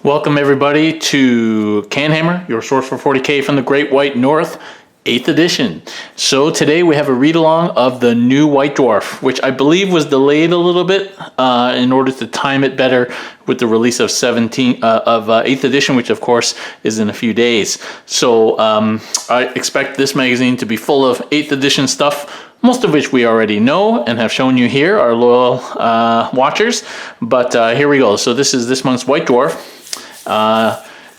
Welcome everybody to CanHammer, your source for 40K from the Great White North, 8th edition. So today we have a read-along of the new White Dwarf, which I believe was delayed a little bit in order to time it better with the release of 8th edition, which of course is in a few days. So I expect this magazine to be full of 8th edition stuff, most of which we already know and have shown you here, our loyal watchers. But here we go. So this is this month's White Dwarf.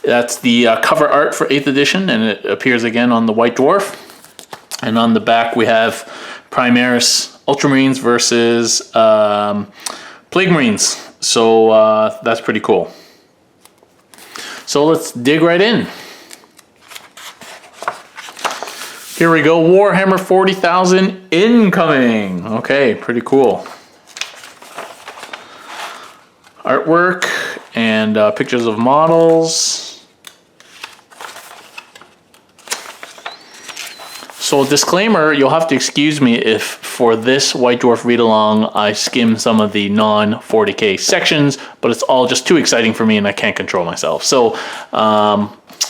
That's the cover art for 8th edition, and it appears again on the White Dwarf. And on the back we have Primaris Ultramarines versus Plague Marines. So that's pretty cool. So let's dig right in. Here we go, Warhammer 40,000 incoming. Okay, pretty cool. Artwork and pictures of models. So disclaimer, you'll have to excuse me if for this White Dwarf read-along I skim some of the non-40K sections, but it's all just too exciting for me and I can't control myself. So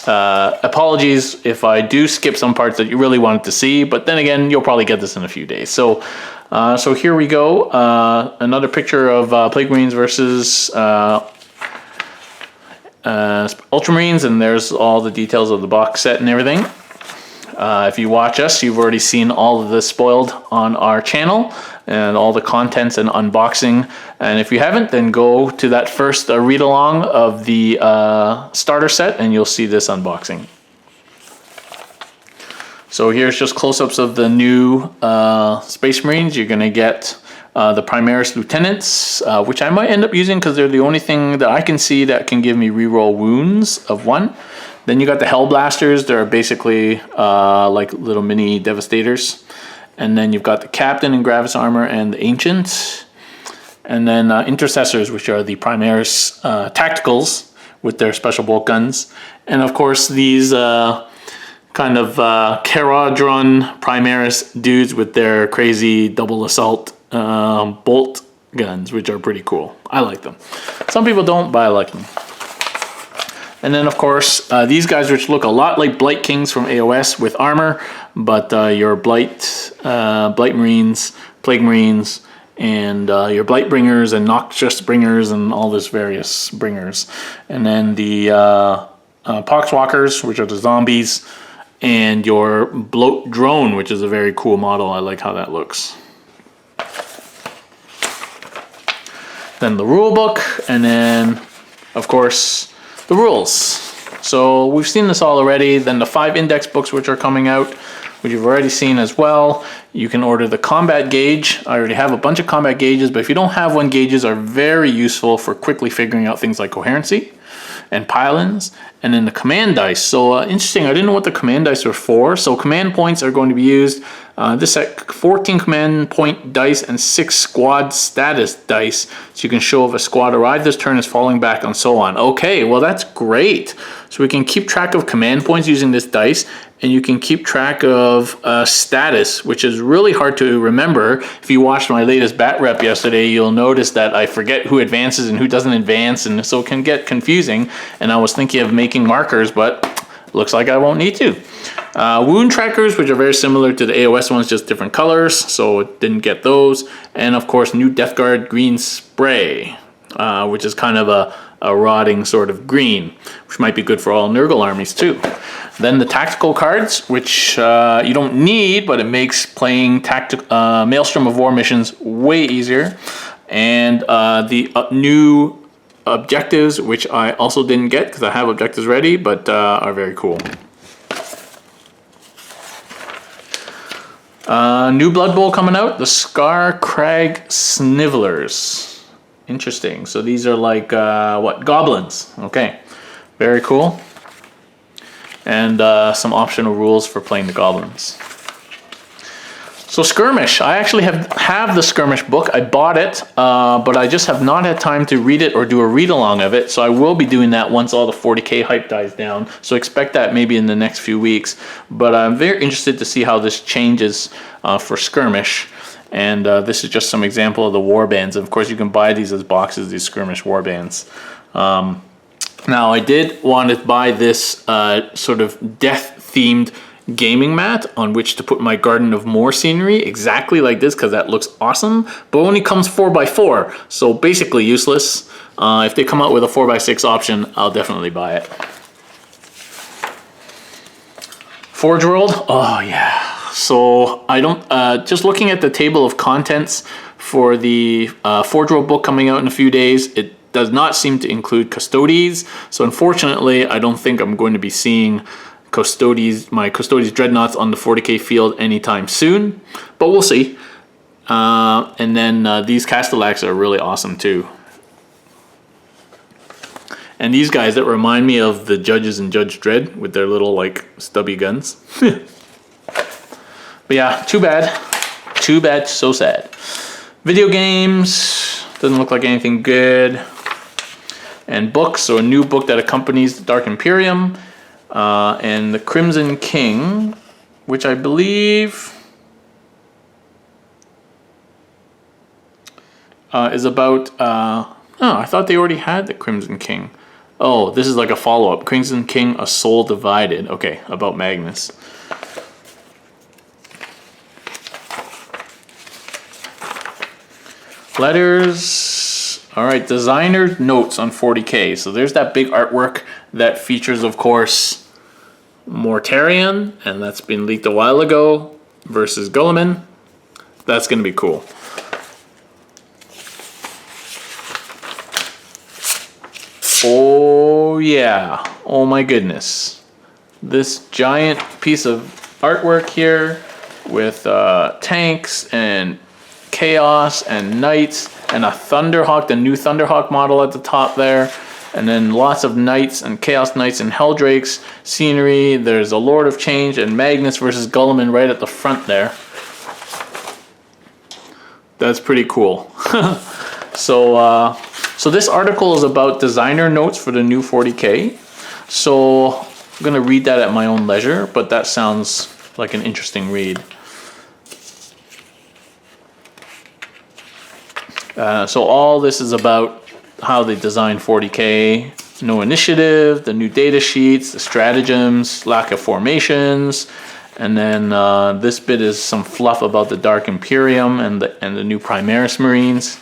apologies if I do skip some parts that you really wanted to see, but then again, you'll probably get this in a few days. So so here we go, another picture of Plague Marines versus Ultramarines, and there's all the details of the box set and everything. If you watch us, you've already seen all of this spoiled on our channel and all the contents and unboxing. And if you haven't, then go to that first read-along of the starter set and you'll see this unboxing. So here's just close-ups of the new Space Marines. You're going to get the Primaris Lieutenants, which I might end up using because they're the only thing that I can see that can give me reroll wounds of 1. Then you got the Hellblasters. They're basically like little mini Devastators. And then you've got the Captain in Gravis Armor and the Ancient. And then Intercessors, which are the Primaris Tacticals with their special bolt guns. And of course these kind of Caradron Primaris dudes with their crazy double assault bolt guns, which are pretty cool. I like them. Some people don't, but I like them. And then of course these guys, which look a lot like Blight Kings from AOS with armor, but your Blight Marines, Plague Marines, and your Blight Bringers and Noxious Bringers and all this various bringers. And then the Poxwalkers, which are the zombies, and your Bloat Drone, which is a very cool model. I like how that looks. Then the rule book, and then of course the rules. So we've seen this all already. Then the 5 index books which are coming out, which you've already seen as well. You can order the combat gauge. I already have a bunch of combat gauges, but if you don't have one, gauges are very useful for quickly figuring out things like coherency and pile-ins. And then the command dice. So interesting, I didn't know what the command dice were for. So command points are going to be used. This set 14 command point dice and 6 squad status dice. So you can show if a squad arrived this turn is falling back and so on. Okay, well that's great. So we can keep track of command points using this dice, and you can keep track of status, which is really hard to remember. If you watched my latest bat rep yesterday, you'll notice that I forget who advances and who doesn't advance, and so it can get confusing. And I was thinking of making markers, but looks like I won't need to. Wound trackers, which are very similar to the AOS ones, just different colors, so it didn't get those. And of course, new Death Guard green spray, which is kind of a rotting sort of green, which might be good for all Nurgle armies too. Then the tactical cards, which you don't need, but it makes playing Maelstrom of War missions way easier. And the new objectives, which I also didn't get because I have objectives ready, but are very cool. New Blood Bowl coming out, the Scar Crag Snivelers. Interesting. So these are like, what, goblins. Okay, very cool. And some optional rules for playing the goblins. So Skirmish, I actually have the Skirmish book. I bought it, but I just have not had time to read it or do a read-along of it. So I will be doing that once all the 40K hype dies down. So expect that maybe in the next few weeks. But I'm very interested to see how this changes for Skirmish. And this is just some example of the war bands. Of course, you can buy these as boxes, these Skirmish war bands. Now, I did want to buy this sort of death-themed gaming mat on which to put my Garden of More scenery, exactly like this, because that looks awesome, but only comes 4x4, so basically useless. If they come out with a 4x6 option, I'll definitely buy it. Forge World, oh yeah. So I don't, just looking at the table of contents for the Forge World book coming out in a few days, it does not seem to include Custodes. So unfortunately, I don't think I'm going to be seeing Custodes, my Custodes Dreadnoughts on the 40k field anytime soon, but we'll see. And then these Castellax are really awesome too. And these guys that remind me of the judges in Judge Dredd with their little like stubby guns. But yeah, too bad. Too bad, so sad. Video games, doesn't look like anything good. And books, so a new book that accompanies the Dark Imperium. And the Crimson King, which I believe is about, oh, I thought they already had the Crimson King. Oh, this is like a follow-up. Crimson King, A Soul Divided. Okay, about Magnus. Letters. All right, designer notes on 40k. So there's that big artwork that features, of course, Mortarion, and that's been leaked a while ago, versus Guilliman. That's going to be cool. Oh yeah, oh my goodness. This giant piece of artwork here with tanks and chaos and knights and a Thunderhawk, the new Thunderhawk model at the top there, and then lots of knights and chaos knights and Helldrakes scenery. There's a Lord of Change and Magnus versus Guilliman right at the front there. That's pretty cool. So this article is about designer notes for the new 40k. So I'm gonna read that at my own leisure, but that sounds like an interesting read. So all this is about how they design 40k, no initiative, the new data sheets, the stratagems, lack of formations, and then this bit is some fluff about the Dark Imperium and the new Primaris Marines.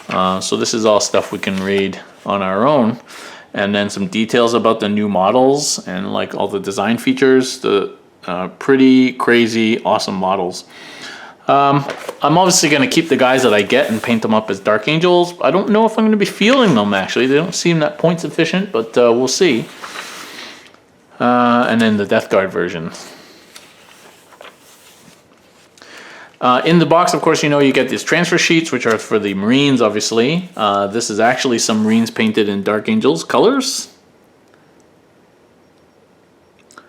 So this is all stuff we can read on our own, and then some details about the new models and like all the design features, the pretty crazy awesome models. I'm obviously going to keep the guys that I get and paint them up as Dark Angels. I don't know if I'm going to be fielding them, actually. They don't seem that points efficient, but we'll see. And then the Death Guard version. In the box, of course, you know, you get these transfer sheets, which are for the Marines, obviously. This is actually some Marines painted in Dark Angels colors.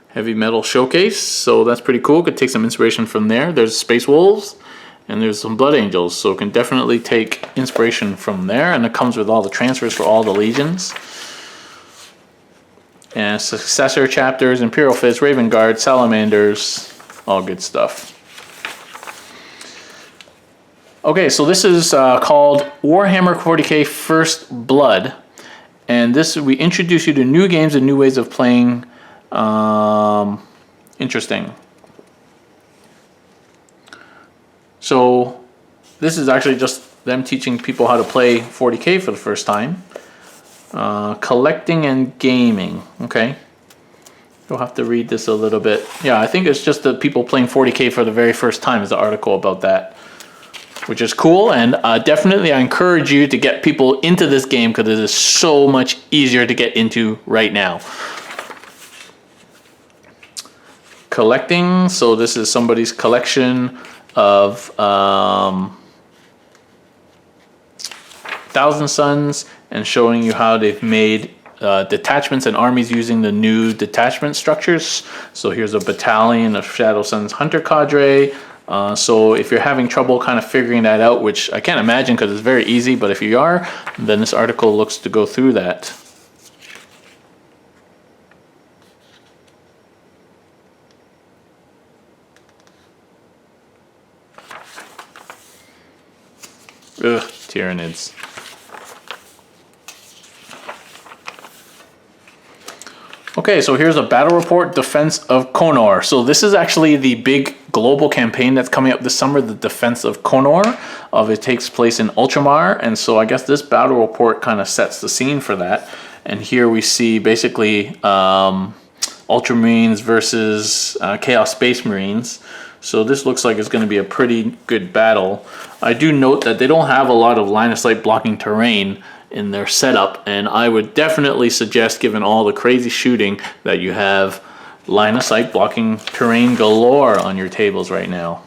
Heavy Metal Showcase, so that's pretty cool. Could take some inspiration from there. There's Space Wolves, and there's some Blood Angels, so can definitely take inspiration from there. And it comes with all the transfers for all the legions. And successor chapters, Imperial Fist, Raven Guard, Salamanders, all good stuff. Okay, so this is called Warhammer 40k First Blood, and this we introduce you to new games and new ways of playing. Interesting. So this is actually just them teaching people how to play 40k for the first time. Collecting and gaming. Okay. You'll have to read this a little bit. Yeah, I think it's just the people playing 40k for the very first time is the article about that, which is cool. And definitely I encourage you to get people into this game because it is so much easier to get into right now. Collecting, so this is somebody's collection of Thousand Suns and showing you how they've made detachments and armies using the new detachment structures. So here's a battalion of Shadow Suns Hunter Cadre. So if you're having trouble kind of figuring that out, which I can't imagine because it's very easy, but if you are, then this article looks to go through that. Ugh, Tyranids. Okay, so here's a battle report, Defense of Konor. So this is actually the big global campaign that's coming up this summer, the Defense of Konor. It takes place in Ultramar, and so I guess this battle report kind of sets the scene for that. And here we see basically Ultramarines versus Chaos Space Marines. So this looks like it's going to be a pretty good battle. I do note that they don't have a lot of line of sight blocking terrain in their setup, and I would definitely suggest, given all the crazy shooting, that you have line of sight blocking terrain galore on your tables right now.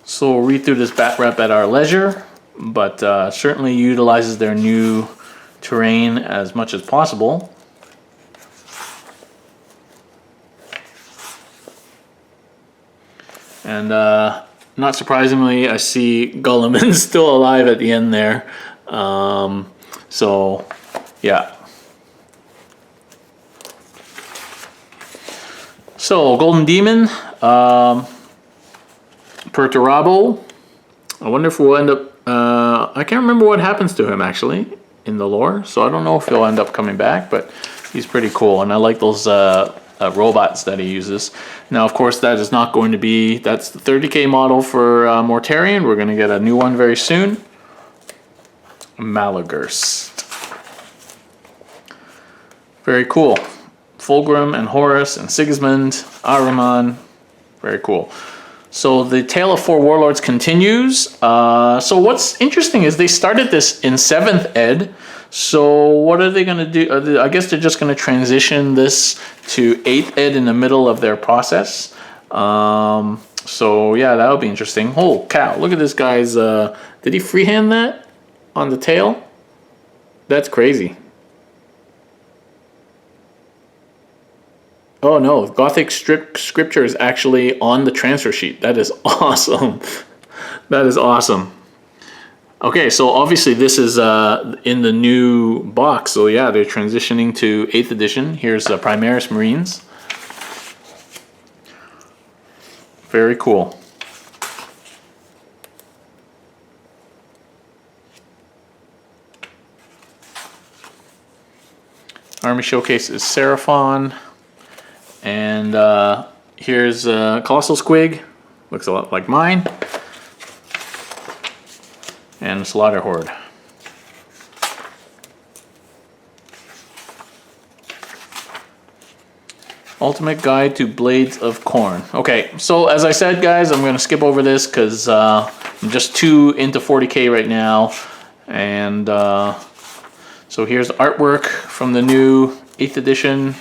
So we'll read through this bat rep at our leisure, but certainly utilizes their new terrain as much as possible. And not surprisingly, I see Guilliman still alive at the end there. So, yeah. So, Golden Demon, Perturabo. I wonder if we'll end up... I can't remember what happens to him, actually, in the lore. So, I don't know if he'll end up coming back, but he's pretty cool. And I like those... robots that he uses. Now, of course, that is not going to be, that's the 30K model for Mortarion. We're going to get a new one very soon. Malagurst. Very cool. Fulgrim and Horus and Sigismund, Ahriman. Very cool. So the Tale of Four Warlords continues. So what's interesting is they started this in 7th ed. So what are they going to do? I guess they're just going to transition this to 8th ed in the middle of their process. So yeah, that'll be interesting. Oh cow, look at this guy's, did he freehand that on the tail? That's crazy. Oh no, Gothic scripture is actually on the transfer sheet. That is awesome. That is awesome. Okay, so obviously this is in the new box. So yeah, they're transitioning to 8th edition. Here's Primaris Marines. Very cool. Army Showcase is Seraphon. And here's Colossal Squig. Looks a lot like mine. And Slaughter Horde. Ultimate Guide to Blades of Corn. Okay, so as I said, guys, I'm going to skip over this because I'm just too into 40K right now. And so here's artwork from the new 8th edition.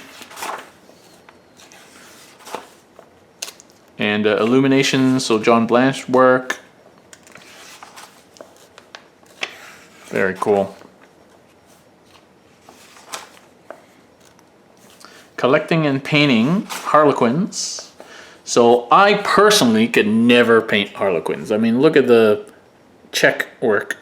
And Illumination, so John Blanche work. Very cool. Collecting and painting Harlequins. So I personally could never paint Harlequins. I mean, look at the check work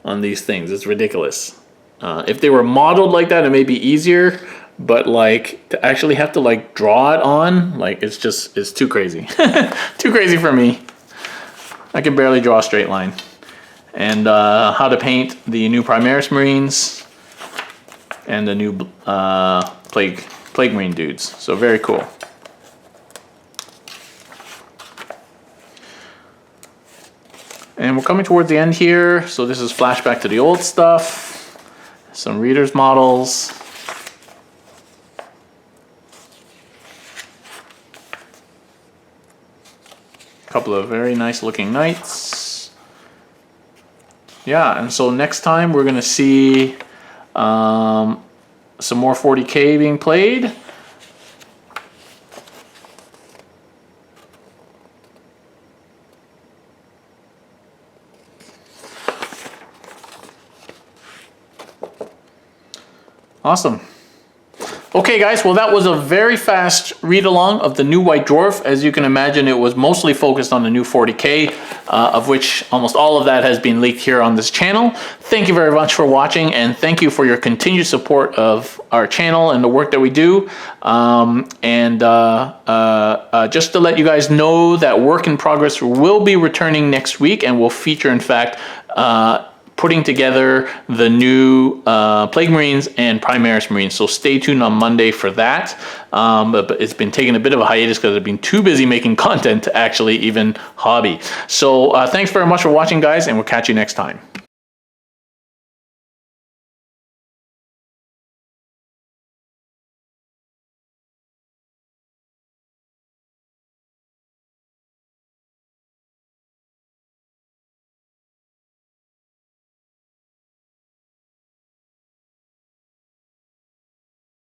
on these things. It's ridiculous. If they were modeled like that, it may be easier. But like to actually have to like draw it on, like it's too crazy. Too crazy for me. I can barely draw a straight line. And how to paint the new Primaris Marines and the new Plague Marine dudes. So very cool. And we're coming towards the end here. So this is flashback to the old stuff. Some readers models. Couple of very nice looking knights. Yeah, and so next time we're going to see some more 40K being played. Awesome. Okay guys, well that was a very fast read along of the new White Dwarf. As you can imagine, it was mostly focused on the new 40K, of which almost all of that has been leaked here on this channel. Thank you very much for watching, and thank you for your continued support of our channel and the work that we do. Just to let you guys know that Work in Progress will be returning next week and will feature, in fact, putting together the new Plague Marines and Primaris Marines. So stay tuned on Monday for that. But it's been taking a bit of a hiatus because I've been too busy making content to actually even hobby. So thanks very much for watching, guys, and we'll catch you next time.